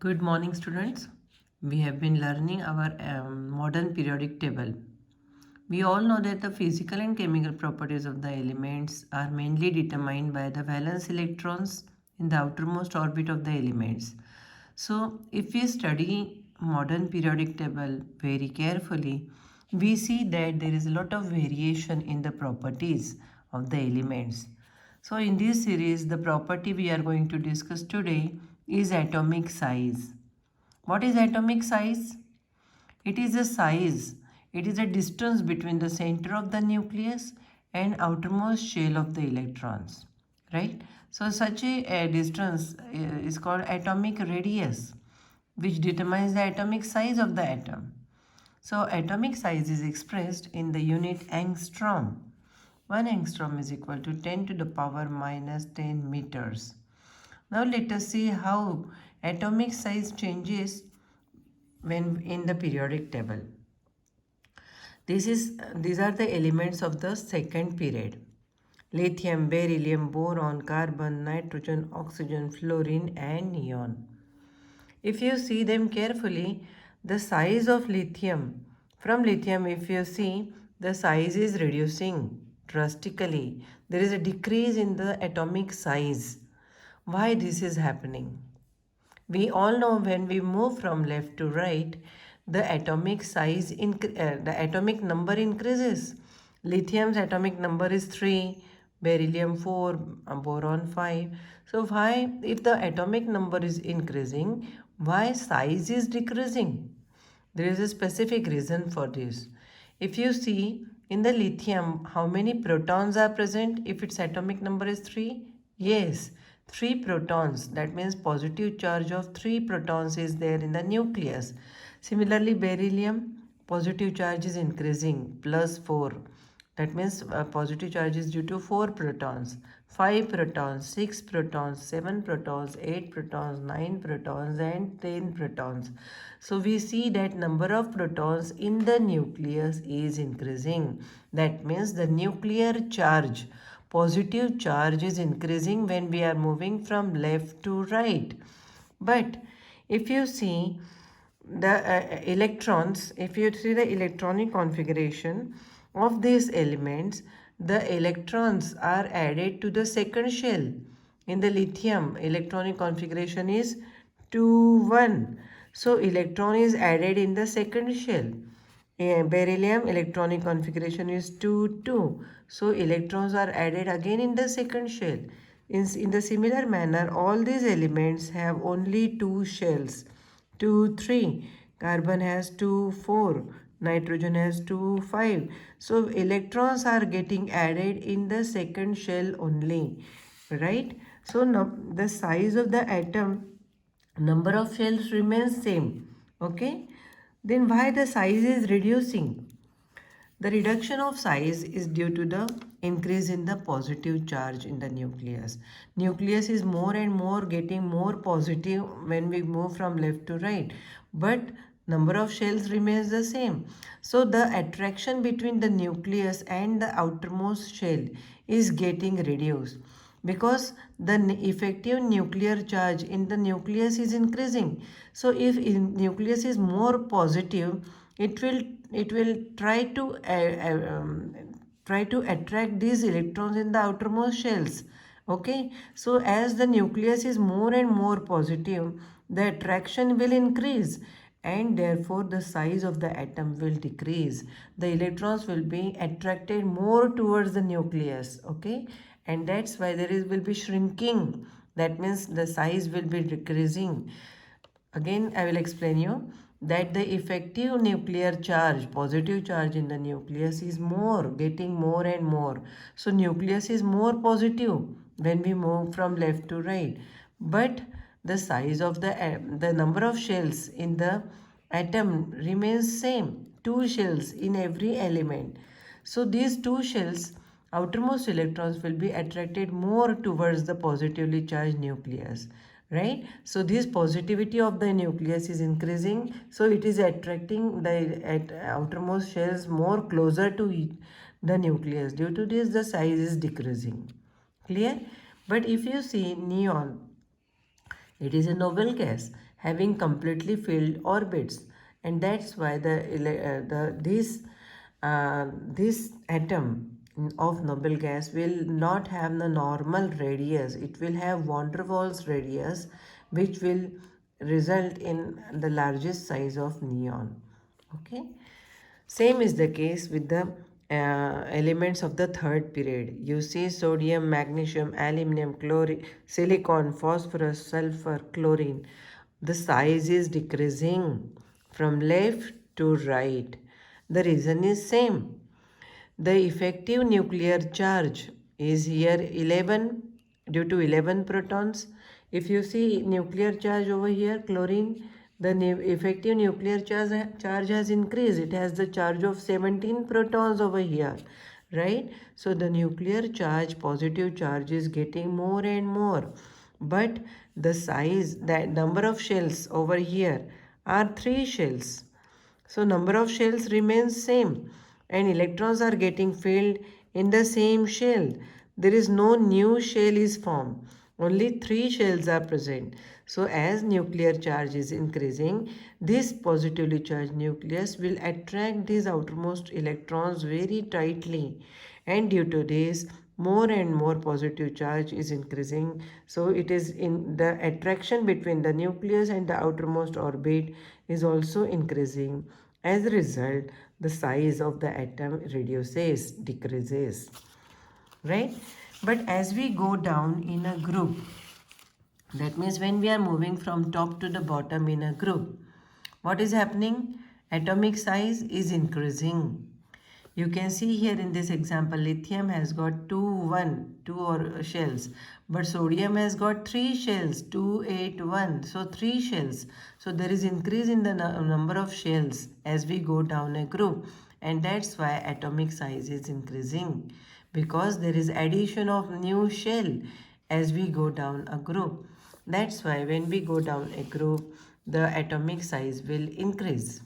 Good morning, students. We have been learning our modern periodic table. We all know that the physical and chemical properties of the elements are mainly determined by the valence electrons in the outermost orbit of the elements. So, if we study modern periodic table very carefully, we see that there is a lot of variation in the properties of the elements. So in this series, the property we are going to discuss today is atomic size. What is atomic size? It is a size, it is a distance between the center of the nucleus and outermost shell of the electrons, right? So such a distance is called atomic radius, which determines the atomic size of the atom. So atomic size is expressed in the unit angstrom. 1 angstrom is equal to 10 to the power minus 10 meters. Now let us see how atomic size changes when in the periodic table. These are the elements of the second period. Lithium, beryllium, boron, carbon, nitrogen, oxygen, fluorine and neon. If you see them carefully, the size of lithium, from lithium if you see, the size is reducing drastically. There is a decrease in the atomic size. Why this is happening? We all know when we move from left to right, the atomic the atomic number increases. Lithium's atomic number is 3, beryllium 4, boron 5. So why, if the atomic number is increasing, why size is decreasing? There is a specific reason for this. If you see in the lithium, how many protons are present if its atomic number is 3? Yes, 3 protons. That means positive charge of 3 protons is there in the nucleus. Similarly, beryllium, positive charge is increasing, plus 4. That means positive charge is due to 4 protons, 5 protons, 6 protons, 7 protons, 8 protons, 9 protons and 10 protons. So we see that number of protons in the nucleus is increasing. That means the nuclear charge, positive charge is increasing when we are moving from left to right. But if you see the electrons, if you see the electronic configuration of these elements, the electrons are added to the second shell. In the lithium, electronic configuration is 2 1. So electron is added in the second shell. Beryllium electronic configuration is 2 2. So electrons are added again in the second shell. In the similar manner, all these elements have only 2 shells. 2 3. Carbon has 2 4. Nitrogen has 2 5. So electrons are getting added in the second shell only, right? So now the size of the atom, number of shells remains same. Okay, then why the size is reducing? The reduction of size is due to the increase in the positive charge in the nucleus. Nucleus is more and more getting more positive when we move from left to right, but number of shells remains the same. So the attraction between the nucleus and the outermost shell is getting reduced because the effective nuclear charge in the nucleus is increasing. So if nucleus is more positive, it will try to attract these electrons in the outermost shells. Okay, so as the nucleus is more and more positive, the attraction will increase and therefore the size of the atom will decrease. The electrons will be attracted more towards the nucleus. Okay, and that's why will be shrinking. That means the size will be decreasing. Again, I will explain you that the effective nuclear charge, positive charge in the nucleus is more, getting more and more. So nucleus is more positive when we move from left to right. But the size of the number of shells in the atom remains same. 2 shells in every element. So these 2 shells, outermost electrons will be attracted more towards the positively charged nucleus, right? So this positivity of the nucleus is increasing, so it is attracting the outermost shells more closer to the nucleus. Due to this, the size is decreasing. Clear? But if you see neon, it is a noble gas having completely filled orbits, and that's why this atom of noble gas will not have the normal radius. It will have van der Waals radius, which will result in the largest size of neon. Okay. Same is the case with the elements of the third period. You see sodium, magnesium, aluminum, chlorine, silicon, phosphorus, sulfur, chlorine. The size is decreasing from left to right. The reason is same. The effective nuclear charge is here 11 due to 11 protons. If you see nuclear charge over here, chlorine, the effective nuclear charge has increased. It has the charge of 17 protons over here, right? So the nuclear charge, positive charge is getting more and more. But the size, the number of shells over here are 3 shells. So number of shells remains same and electrons are getting filled in the same shell. There is no new shell is formed. Only 3 shells are present. So as nuclear charge is increasing, this positively charged nucleus will attract these outermost electrons very tightly. And due to this, more and more positive charge is increasing. So it is in the attraction between the nucleus and the outermost orbit is also increasing. As a result, the size of the atom reduces, decreases, right? But as we go down in a group, that means when we are moving from top to the bottom in a group, what is happening? Atomic size is increasing. You can see here in this example, lithium has got 2 shells, but sodium has got 3 shells, 2, 8, 1. So 3 shells. So there is increase in the number of shells as we go down a group, and that's why atomic size is increasing, because there is addition of new shell as we go down a group. That's why when we go down a group, the atomic size will increase.